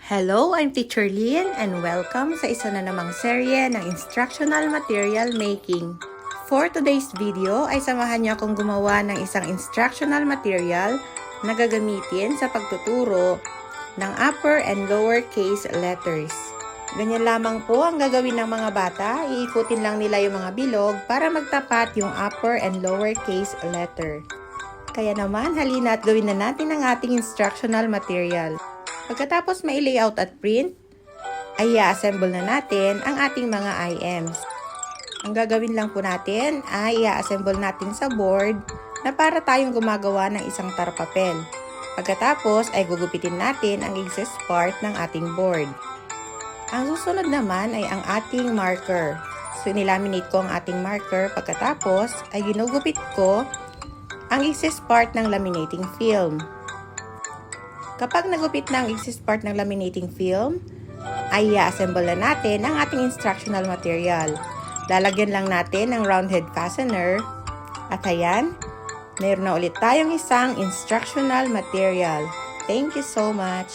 Hello, I'm Teacher Lynn and welcome sa isa na namang serye ng Instructional Material Making. For today's video ay samahan niyo akong gumawa ng isang instructional material na gagamitin sa pagtuturo ng upper and lower case letters. Ganyan lamang po ang gagawin ng mga bata, iikutin lang nila yung mga bilog para magtapat yung upper and lower case letter. Kaya naman, halina at gawin na natin ang ating instructional material. Pagkatapos mai-layout at print, ay i-assemble na natin ang ating mga IMs. Ang gagawin lang po natin ay i-assemble natin sa board na para tayong gumagawa ng isang tarpapel. Pagkatapos ay gugupitin natin ang excess part ng ating board. Ang susunod naman ay ang ating marker. So, nilaminate ko ang ating marker. Pagkatapos ay ginugupit ko ang excess part ng laminating film. Kapag nagupit na ang excess part ng laminating film, ay i-assemble na natin ang ating instructional material. Lalagyan lang natin ng round head fastener. At ayan, mayroon na ulit tayong isang instructional material. Thank you so much!